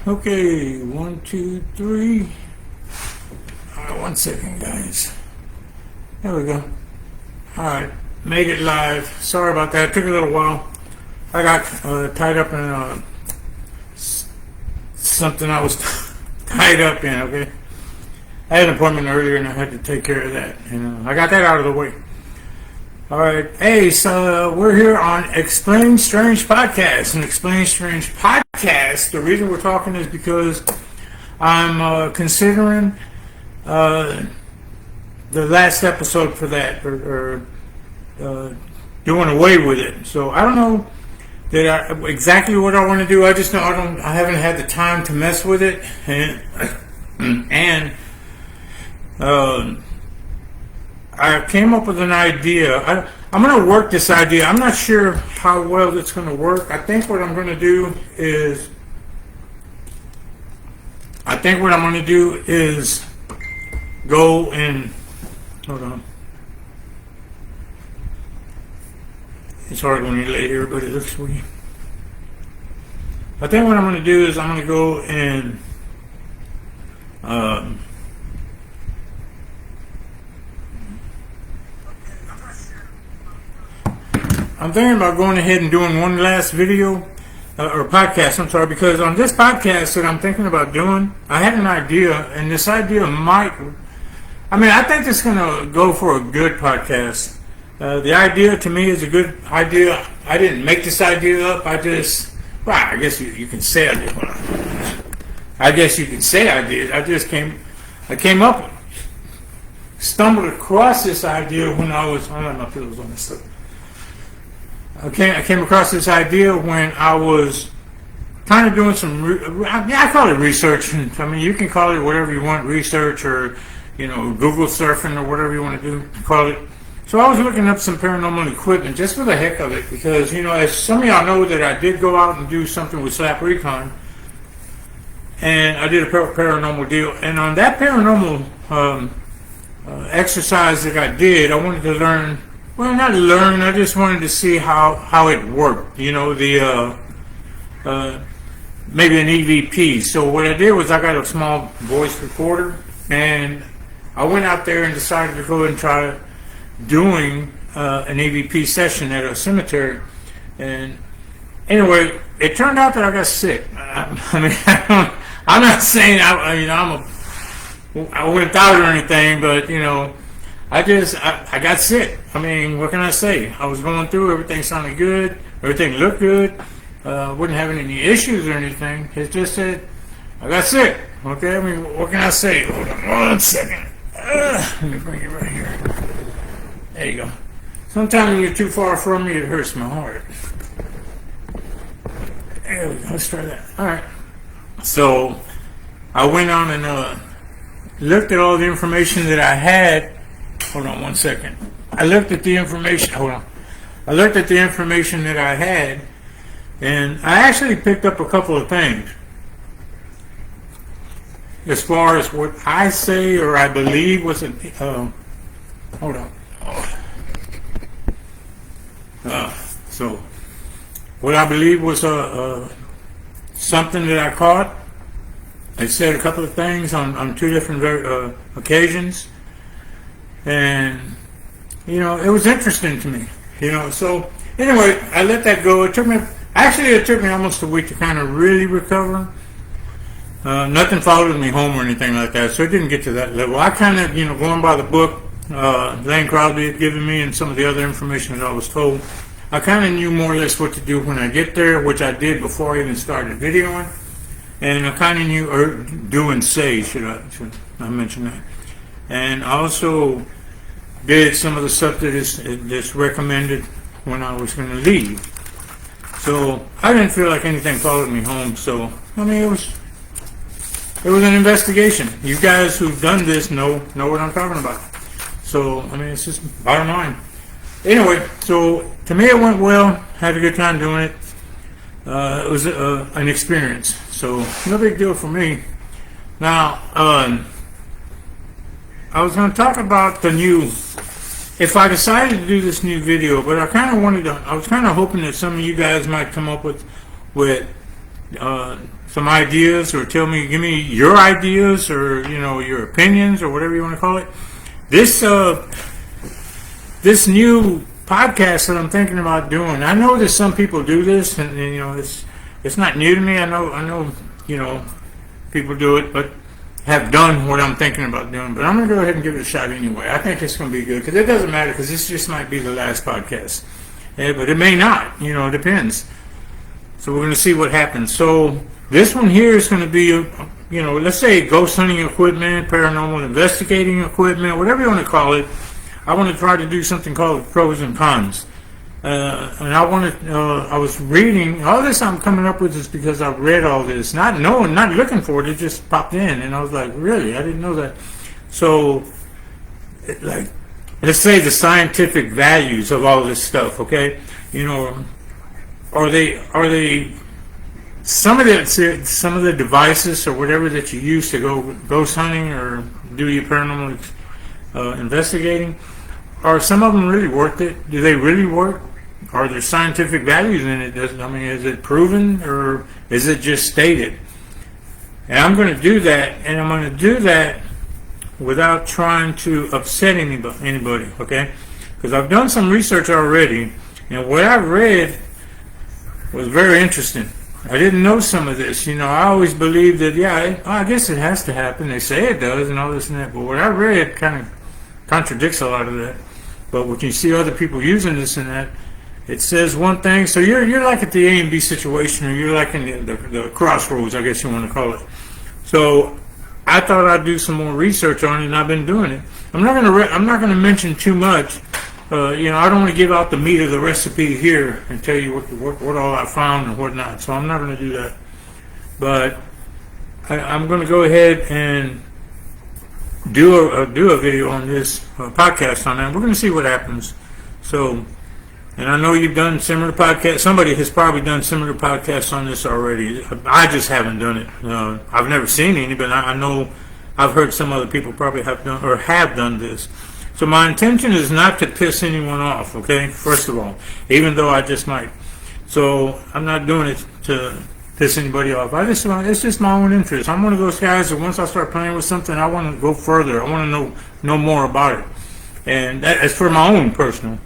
Okay, 1, 2, 3. All right, 1 second, guys. There we go. All right, made it live. Sorry about that. It took a little while. I got tied up in something I was tied up in. Okay, I had an appointment earlier and I had to take care of that, and I got that out of the way. All right, hey, so we're here on Explain Strange Podcast. And Explain Strange Podcast, the reason we're talking is because I'm considering the last episode for that, or doing away with it. So I don't know exactly what I want to do. I just know I haven't had the time to mess with it, and I came up with an idea. I'm going to work this idea. I'm not sure how well it's going to work. I think what I'm going to do is go and hold on. It's hard when you lay here, but it looks sweet. I think what I'm going to do is I'm going to go and I'm thinking about going ahead and doing one last video or podcast, I'm sorry, because on this podcast that I'm thinking about doing, I had an idea, and this idea I think it's going to go for a good podcast. The idea to me is a good idea. I didn't make this idea up. I guess you can say I did. I guess you can say I did. I came up, stumbled across this idea when I was, I don't have my pillows on this stuff. I came across this idea when I was kind of doing I call it research. I mean, you can call it whatever you want, research or, Google surfing or whatever you want to call it. So I was looking up some paranormal equipment just for the heck of it because, as some of y'all know that I did go out and do something with Slap Recon, and I did a paranormal deal. And on that paranormal exercise that I did, I wanted to learn. Well, not learn. I just wanted to see how it worked. Maybe an EVP. So what I did was I got a small voice recorder, and I went out there and decided to go and try doing an EVP session at a cemetery. And anyway, it turned out that I got sick. I'm not saying I went out or anything, but I got sick. I mean, what can I say? I was going through, everything sounded good, everything looked good, wasn't having any issues or anything. It's just that I got sick. Okay, I mean, what can I say? Hold on 1 second. Let me bring it right here. There you go. Sometimes when you're too far from me, it hurts my heart. There we go. Let's try that. All right. So I went on and looked at all the information that I had. Hold on 1 second. I looked at the information. Hold on. I looked at the information that I had, and I actually picked up a couple of things. As far as what I say or I believe was hold on. So what I believe was something that I caught. I said a couple of things on two different occasions. And, it was interesting to me, So, anyway, I let that go. It took me almost a week to kind of really recover. Nothing followed me home or anything like that, so it didn't get to that level. I kind of, going by the book Lane Crosby had given me and some of the other information that I was told, I kind of knew more or less what to do when I get there, which I did before I even started videoing. And I kind of knew, or do and say, should I mention that. And I also did some of the stuff that's recommended when I was going to leave. So I didn't feel like anything followed me home. So I mean, it was an investigation. You guys who've done this know what I'm talking about. So I mean, it's just bottom line. Anyway, so to me it went well. Had a good time doing it. It was an experience. So no big deal for me. Now, I was going to talk about if I decided to do this new video, but I was kind of hoping that some of you guys might come up with some ideas, or give me your ideas, or your opinions, or whatever you want to call it. This new podcast that I'm thinking about doing. I know that some people do this, and it's not new to me. I know people do it, but have done what I'm thinking about doing. But I'm going to go ahead and give it a shot anyway. I think it's going to be good, because it doesn't matter, because this just might be the last podcast. Yeah, but it may not. It depends. So we're going to see what happens. So this one here is going to be, let's say ghost hunting equipment, paranormal investigating equipment, whatever you want to call it. I want to try to do something called pros and cons. And I was reading, all this I'm coming up with is because I've read all this, not looking for it, it just popped in, and I was like, really? I didn't know that. So, let's say the scientific values of all this stuff, okay? Are they some of the devices or whatever that you use to go ghost hunting or do your paranormal investigating, are some of them really worth it? Do they really work? Are there scientific values in it? Is it proven, or is it just stated? And I'm going to do that, and I'm going to do that without trying to upset anybody, okay? Because I've done some research already, and what I read was very interesting. I didn't know some of this. I always believed that, I guess it has to happen. They say it does and all this and that. But what I read kind of contradicts a lot of that. But when you see other people using this and that, it says one thing. So you're like at the A and B situation, or you're like in the crossroads, I guess you want to call it. So I thought I'd do some more research on it, and I've been doing it. I'm not going to mention too much. I don't want to give out the meat of the recipe here and tell you what all I found and whatnot. So I'm not going to do that. But I'm going to go ahead and do a video on this podcast on that. We're going to see what happens. So, and I know you've done similar podcasts. Somebody has probably done similar podcasts on this already. I just haven't done it. I've never seen any, but I know I've heard some other people probably have done this. So my intention is not to piss anyone off, okay? First of all, even though I just might. So I'm not doing it to piss anybody off. It's just my own interest. I'm one of those guys that once I start playing with something, I want to go further. I want to know more about it. And that's for my own personal.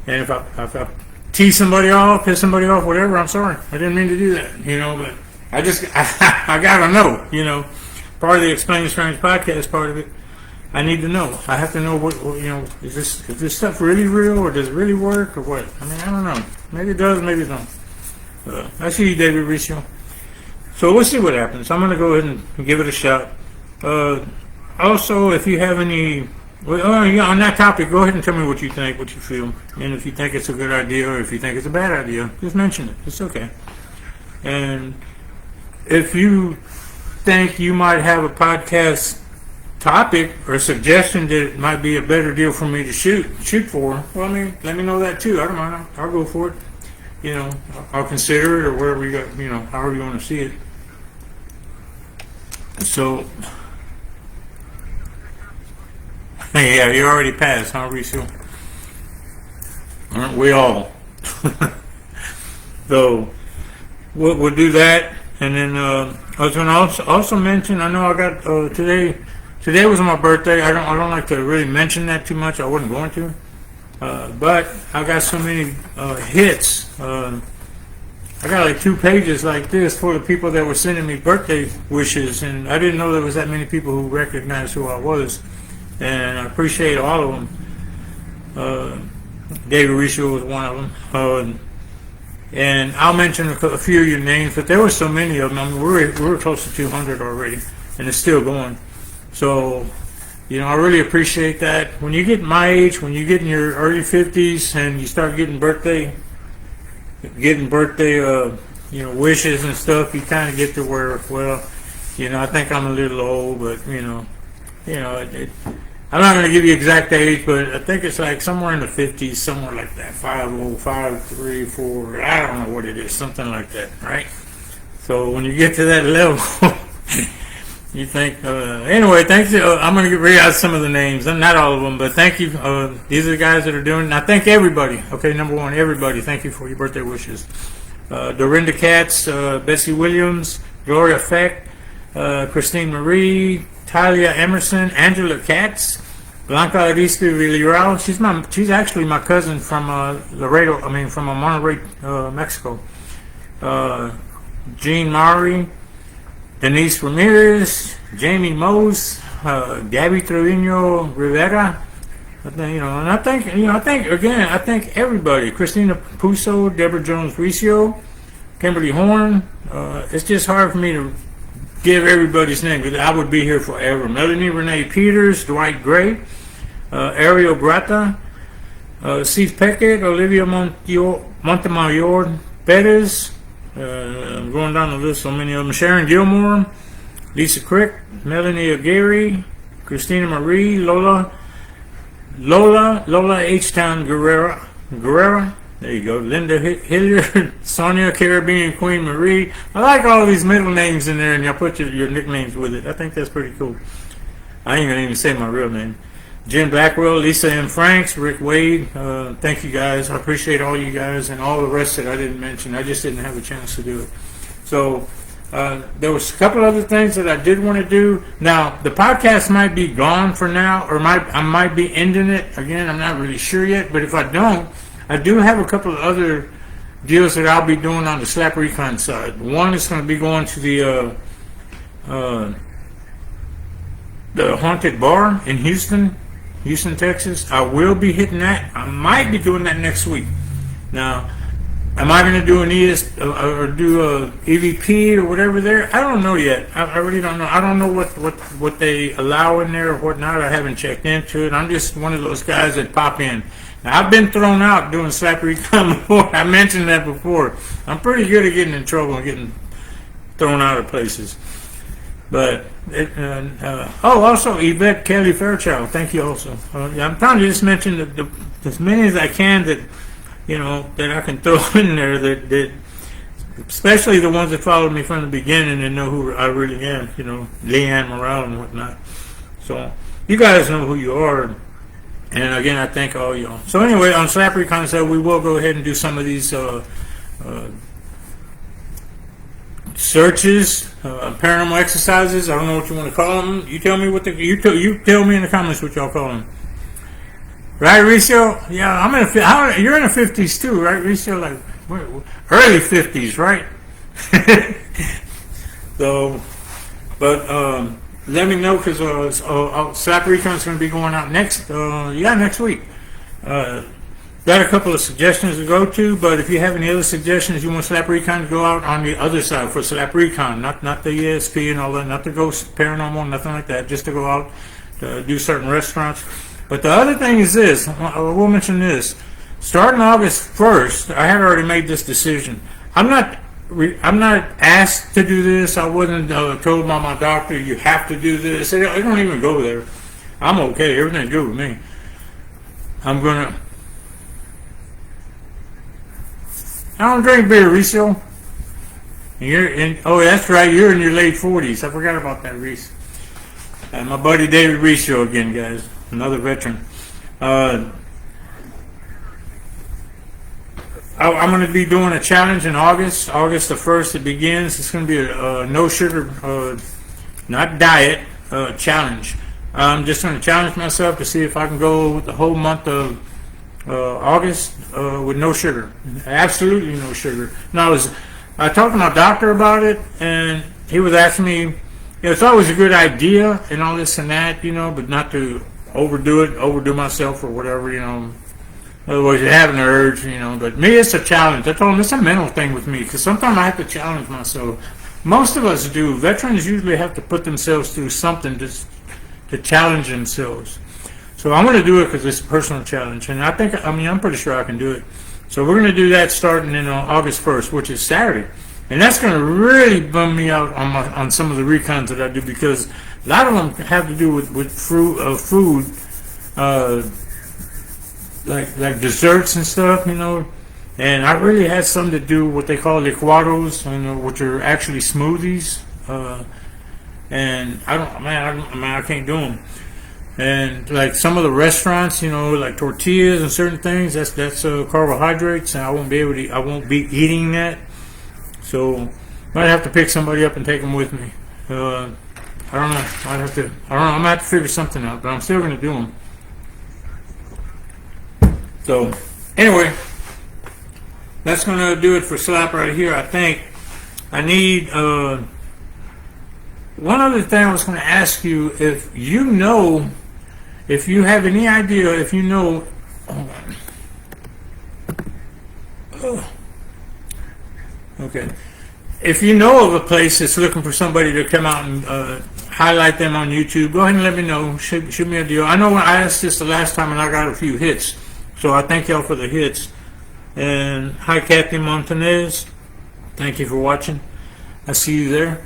And if I tease somebody off, piss somebody off, whatever, I'm sorry. I didn't mean to do that, but I gotta know, Part of the Explain Strange podcast, part of it, I need to know. I have to know what is this stuff really real, or does it really work, or what? I don't know. Maybe it does, maybe it don't. I see you, David Riccio. So we'll see what happens. I'm going to go ahead and give it a shot. Also, if you have any, on that topic, go ahead and tell me what you think, what you feel. And if you think it's a good idea, or if you think it's a bad idea, just mention it. It's okay. And if you think you might have a podcast topic or suggestion that it might be a better deal for me to shoot for, well, let me know that too. I don't mind. I'll go for it. I'll consider it, or wherever you got, however you want to see it. So, yeah, you already passed, huh, Riso? Aren't we all? So, we'll do that, and then I was going to also mention. I know I got today. Today was my birthday. I don't like to really mention that too much. I wasn't going to, but I got so many hits. I got like 2 pages like this for the people that were sending me birthday wishes, and I didn't know there was that many people who recognized who I was, and I appreciate all of them. David Riccio was one of them, and I'll mention a few of your names, but there were so many of them. We're close to 200 already, and it's still going. So, I really appreciate that. When you get my age, when you get in your early 50s and you start getting birthday, wishes and stuff, you kind of get to where, well, I think I'm a little old, but, I'm not going to give you exact age, but I think it's like somewhere in the 50s, somewhere like that, 50, 53, 4, I don't know what it is, something like that, right? So when you get to that level, you think, anyway, thanks. I'm going to read out some of the names. Not all of them, but thank you. These are the guys that are doing it. And I thank everybody. Okay, number one, everybody. Thank you for your birthday wishes. Dorinda Katz, Bessie Williams, Gloria Feck, Christine Marie, Talia Emerson, Angela Katz, Blanca Arista Villarreal. She's actually my cousin from Laredo. I mean, from Monterrey, Mexico. Jean Maury, Denise Ramirez, Jamie Mose, Gabby Trevino Rivera. I think everybody. Christina Puso, Deborah Jones Ricio, Kimberly Horn. It's just hard for me to give everybody's name because I would be here forever. Melanie Renee Peters, Dwight Gray, Ariel Grata, Steve Peckett, Olivia Montemayor Perez. I'm going down the list, so many of them. Sharon Gilmore, Lisa Crick, Melanie Aguirre, Christina Marie, Lola H-Town Guerrera. There you go. Linda Hilliard, Sonia Caribbean Queen Marie. I like all these middle names in there, and y'all put your nicknames with it. I think that's pretty cool. I ain't gonna even say my real name. Jim Blackwell, Lisa M. Franks, Rick Wade. Thank you guys. I appreciate all you guys and all the rest that I didn't mention. I just didn't have a chance to do it. So there was a couple other things that I did want to do. Now the podcast might be gone for now, or I might be ending it again. I'm not really sure yet. But if I don't, I do have a couple of other deals that I'll be doing on the Slap Recon side. One is going to be going to the Haunted Bar in Houston, Texas. I will be hitting that. I might be doing that next week. Now, am I going to do an or do a EVP or whatever there? I don't know yet. I really don't know. I don't know what they allow in there or whatnot. I haven't checked into it. I'm just one of those guys that pop in. Now, I've been thrown out doing Slap Recon before. I mentioned that before. I'm pretty good at getting in trouble and getting thrown out of places. But also Yvette Kelly Fairchild, thank you also. I'm trying to just mention as many as I can that that I can throw in there that especially the ones that followed me from the beginning and know who I really am. Leanne Morale and whatnot. So you guys know who you are, and again I thank all y'all. So anyway, on Slap Recon, we will go ahead and do some of these searches, paranormal exercises. I don't know what you want to call them. You tell me you tell me in the comments what y'all call them. Right, Ricio? Yeah, you're in the 50s too, right, Ricio? Like early 50s, right? So, but let me know because Slap Recon's going to be going out next week. Got a couple of suggestions to go to, but if you have any other suggestions, you want Slap Recon to go out on the other side for Slap Recon, not the ESP and all that, not the Ghost Paranormal, nothing like that, just to go out to do certain restaurants. But the other thing is this, I will mention this. Starting August 1st, I had already made this decision. I'm not asked to do this. I wasn't told by my doctor, you have to do this. They don't even go there. I'm okay. Everything's good with me. I don't drink beer, Ricio. Oh, that's right. You're in your late 40s. I forgot about that, Reese. And my buddy David Ricio again, guys. Another veteran. I'm going to be doing a challenge in August. August the 1st it begins. It's going to be a no sugar, not diet, challenge. I'm just going to challenge myself to see if I can go the whole month of August with no sugar. Absolutely no sugar. Now, I talked to my doctor about it, and he was asking me, it's always a good idea and all this and that, but not to overdo myself or whatever, Otherwise, you have an urge, But me, it's a challenge. I told him it's a mental thing with me because sometimes I have to challenge myself. Most of us do. Veterans usually have to put themselves through something to challenge themselves. So I'm going to do it because it's a personal challenge, and I'm pretty sure I can do it. So we're going to do that starting in August 1st, which is Saturday, and that's going to really bum me out on some of the recons that I do because a lot of them have to do with food, like desserts and stuff, And I really had some to do what they call licuados, which are actually smoothies. And I can't do them. And like some of the restaurants, like tortillas and certain things, that's carbohydrates, and I won't be eating that. So might have to pick somebody up and take them with me. I don't know. I don't know. I'm gonna have to figure something out, but I'm still gonna do them. So anyway, that's gonna do it for Slap right here. I think I need one other thing. I was gonna ask you if you have any idea, if you know. Hold on. Okay. If you know of a place that's looking for somebody to come out and highlight them on YouTube, go ahead and let me know. Shoot me a deal. I know when I asked this the last time and I got a few hits. So I thank y'all for the hits. And hi, Kathy Montanez. Thank you for watching. I see you there.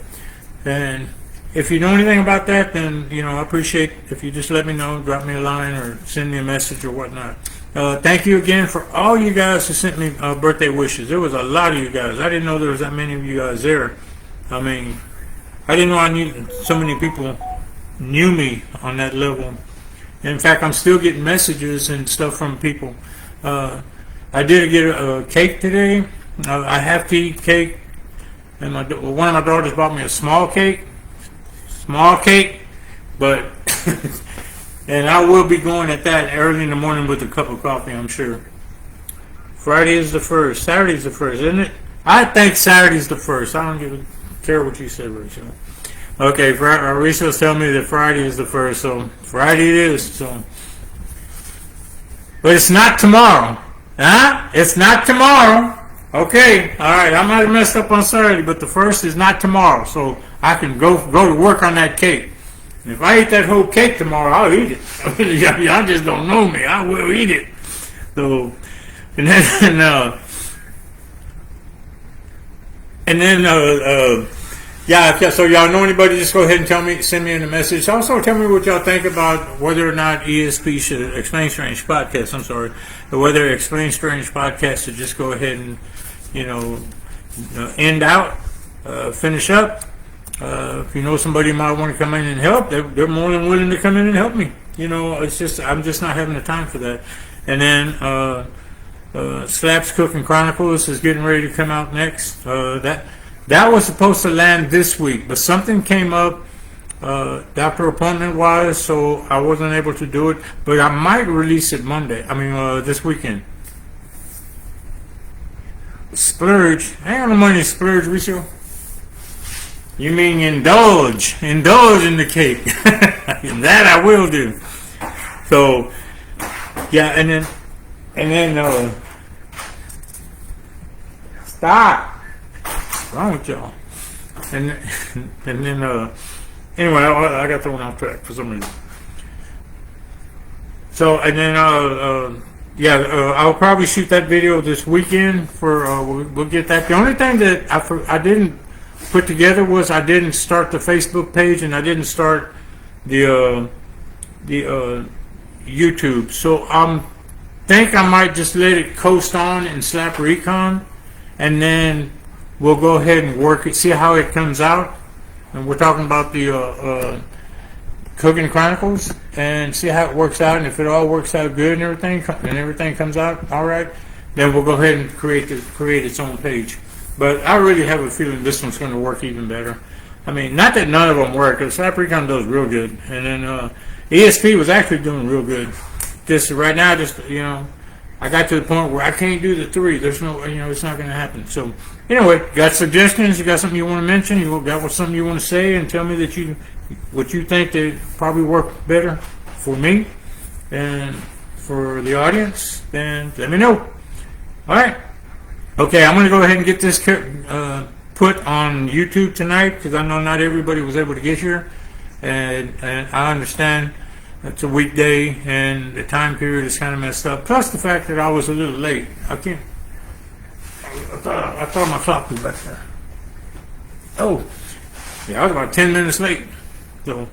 And if you know anything about that, then, I appreciate if you just let me know, drop me a line or send me a message or whatnot. Thank you again for all you guys who sent me birthday wishes. There was a lot of you guys. I didn't know there was that many of you guys there. I mean, I didn't know I knew so many people knew me on that level. In fact, I'm still getting messages and stuff from people. I did get a cake today. I have to eat cake, and one of my daughters bought me a small cake, but and I will be going at that early in the morning with a cup of coffee, I'm sure. Friday is the 1st. Saturday's the 1st, isn't it? I think Saturday's the 1st. I don't care what you said, Rachel. Okay, Rachel's telling me that Friday is the 1st, so Friday it is. So, but it's not tomorrow. Huh? It's not tomorrow. Okay, all right. I might have messed up on Saturday, but the 1st is not tomorrow, so I can go to work on that cake. And if I eat that whole cake tomorrow, I'll eat it. Y'all just don't know me. I will eat it. So, and then yeah. So y'all know anybody? Just go ahead and send me in a message. Also, tell me what y'all think about whether or not ESP should Explain Strange podcast. I'm sorry, whether Explain Strange podcast should just go ahead and end out, finish up. If you know somebody might want to come in and help, they're more than willing to come in and help me. It's just I'm just not having the time for that. And then Slap's Cooking Chronicles is getting ready to come out next. That was supposed to land this week, but something came up doctor appointment wise, so I wasn't able to do it. But I might release it Monday. This weekend. Splurge. I ain't got no money to splurge, Rachel. You mean indulge in the cake. That I will do. So, yeah, and then stop. What's wrong with y'all? And then anyway, I got thrown off track for some reason. So, and then I'll probably shoot that video this weekend we'll get that. The only thing that I didn't put together was I didn't start the Facebook page and I didn't start the YouTube. So think I might just let it coast on and Slap Recon, and then we'll go ahead and work it, see how it comes out. And we're talking about the Cooking Chronicles, and see how it works out. And if it all works out good and everything comes out all right, then we'll go ahead and create its own page. But I really have a feeling this one's going to work even better. Not that none of them work, because Slap Recon does real good. And then ESP was actually doing real good. Just right now, I got to the point where I can't do the 3. There's no, it's not going to happen. So anyway, got suggestions? You got something you want to mention? You got something you want to say and tell me what you think that probably work better for me and for the audience? Then let me know. All right. Okay, I'm going to go ahead and get this put on YouTube tonight, because I know not everybody was able to get here, and I understand it's a weekday and the time period is kind of messed up. Plus the fact that I was a little late. I thought my clock was back there. Oh, yeah, I was about 10 minutes late. So,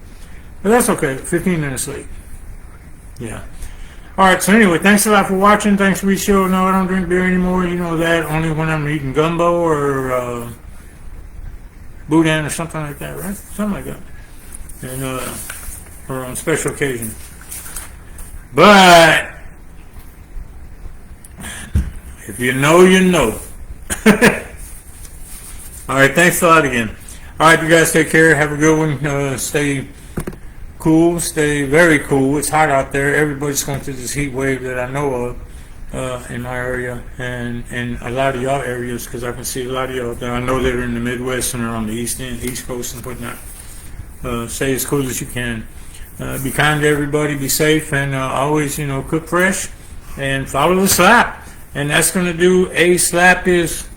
but that's okay. 15 minutes late. Yeah. All right, so anyway, thanks a lot for watching. Thanks for Rachel. No, I don't drink beer anymore. You know that. Only when I'm eating gumbo or boudin or something like that, right? Something like that. And or on special occasion. But if you know, you know. All right, thanks a lot again. All right, you guys take care. Have a good one. Stay cool. Stay very cool. It's hot out there. Everybody's going through this heat wave that I know of in my area and a lot of y'all areas, because I can see a lot of y'all there. I know they're in the Midwest and are on the East Coast and whatnot. Stay as cool as you can. Be kind to everybody. Be safe, and always, cook fresh and follow the slap. And that's going to do. A slap is